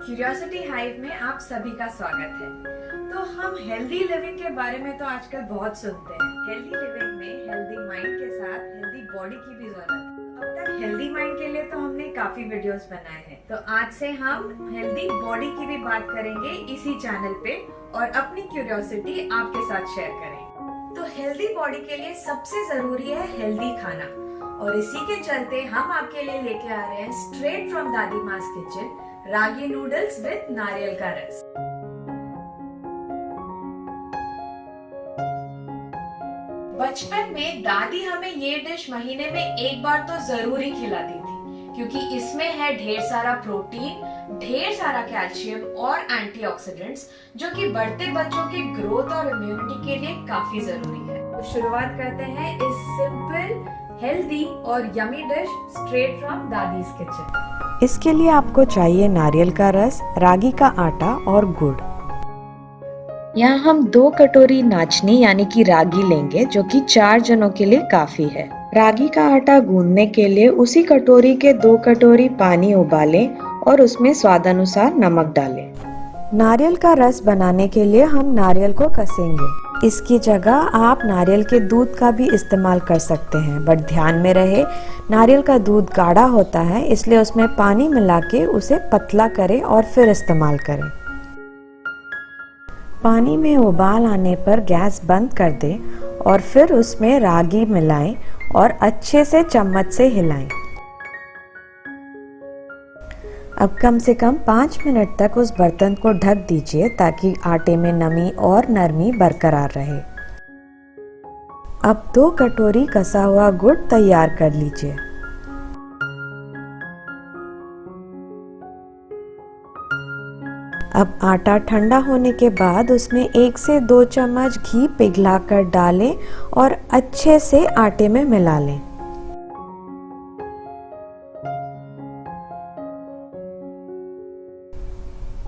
Curiosity hive में आप सभी का स्वागत है। तो हम हेल्दी लिविंग के बारे में तो आजकल बहुत सुनते हैं। हेल्दी लिविंग में हेल्दी माइंड के साथ हेल्दी बॉडी की भी जरूरत है। अब तक हेल्दी माइंड के लिए तो हमने काफी वीडियोस बनाए हैं, तो आज से हम हेल्दी बॉडी की भी बात करेंगे इसी चैनल पे और अपनी क्यूरियोसिटी आपके साथ शेयर करेंगे। तो हेल्दी बॉडी के लिए सबसे जरूरी है हेल्दी खाना, और इसी के चलते हम आपके लिए लेके आ रहे हैं स्ट्रेट फ्रॉम दादी मास किचन रागी नूडल्स विद नारियल का रस। बचपन में दादी हमें ये डिश महीने में एक बार तो जरूर ही खिलाती थी, क्योंकि इसमें है ढेर सारा प्रोटीन, ढेर सारा कैल्शियम और एंटीऑक्सीडेंट्स, जो कि बढ़ते बच्चों के ग्रोथ और इम्यूनिटी के लिए काफी जरूरी है। तो शुरुआत करते हैं इस सिंपल, हेल्दी और यमी डिश स्ट्रेट फ्रॉम दादीज किचन। इसके लिए आपको चाहिए नारियल का रस, रागी का आटा और गुड़। यहाँ हम 2 कटोरी नाचनी यानी कि रागी लेंगे, जो कि 4 जनों के लिए काफी है। रागी का आटा गूंदने के लिए उसी कटोरी के 2 कटोरी पानी उबालें और उसमें स्वादानुसार नमक डालें। नारियल का रस बनाने के लिए हम नारियल को कसेंगे। इसकी जगह आप नारियल के दूध का भी इस्तेमाल कर सकते हैं, बट ध्यान में रहे नारियल का दूध गाढ़ा होता है, इसलिए उसमें पानी मिला के उसे पतला करें और फिर इस्तेमाल करें। पानी में उबाल आने पर गैस बंद कर दें और फिर उसमें रागी मिलाएं और अच्छे से चम्मच से हिलाएं। अब कम से कम 5 मिनट तक उस बर्तन को ढक दीजिए ताकि आटे में नमी और नरमी बरकरार रहे। अब 2 कटोरी कसा हुआ गुड़ तैयार कर लीजिए। अब आटा ठंडा होने के बाद उसमें 1 से 2 चम्मच घी पिघलाकर डालें और अच्छे से आटे में मिला लें।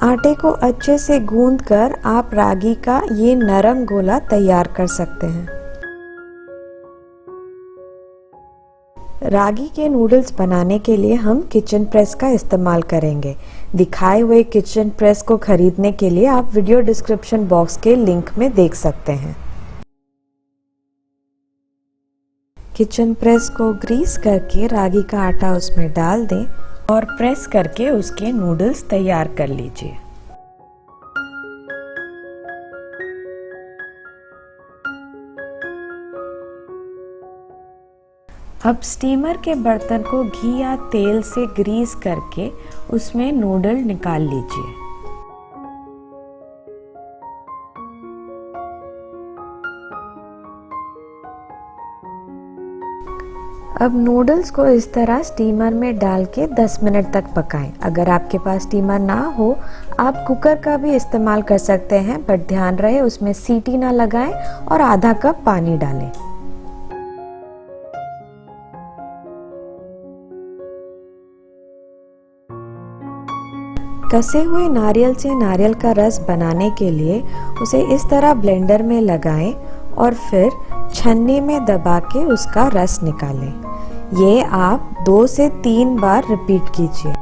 आटे को अच्छे से गूंदकर आप रागी का ये नरम गोला तैयार कर सकते हैं। रागी के नूडल्स बनाने के लिए हम किचन प्रेस का इस्तेमाल करेंगे। दिखाए हुए किचन प्रेस को खरीदने के लिए आप वीडियो डिस्क्रिप्शन बॉक्स के लिंक में देख सकते हैं। किचन प्रेस को ग्रीस करके रागी का आटा उसमें डाल दें और प्रेस करके उसके नूडल्स तैयार कर लीजिए। अब स्टीमर के बर्तन को घी या तेल से ग्रीस करके उसमें नूडल निकाल लीजिए। अब नूडल्स को इस तरह स्टीमर में डाल के 10 मिनट तक पकाएं। अगर आपके पास स्टीमर ना हो, आप कुकर का भी इस्तेमाल कर सकते हैं, बट ध्यान रहे उसमें सीटी ना लगाएं और आधा कप पानी डालें। कसे हुए नारियल से नारियल का रस बनाने के लिए उसे इस तरह ब्लेंडर में लगाएं और फिर छन्नी में दबा के उसका रस निकालें। ये आप 2 से 3 बार रिपीट कीजिए।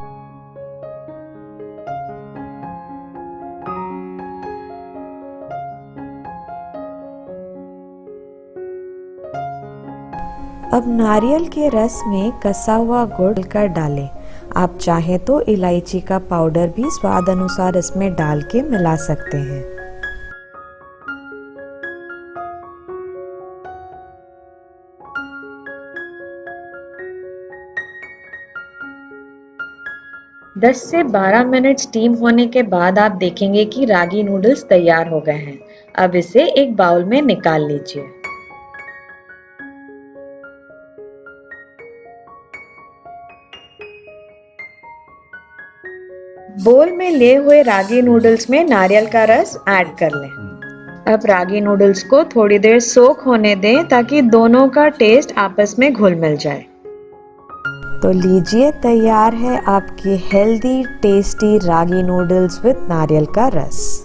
अब नारियल के रस में कसा हुआ गुड़ कर डालें। आप चाहे तो इलायची का पाउडर भी स्वाद अनुसार इसमें डाल के मिला सकते हैं। दस से 12 मिनट स्टीम होने के बाद आप देखेंगे कि रागी नूडल्स तैयार हो गए हैं। अब इसे एक बाउल में निकाल लीजिए। बोल में ले हुए रागी नूडल्स में नारियल का रस ऐड कर लें। अब रागी नूडल्स को थोड़ी देर सोक होने दें ताकि दोनों का टेस्ट आपस में घुल मिल जाए। तो लीजिए, तैयार है आपकी healthy tasty ragi noodles with नारियल का रस।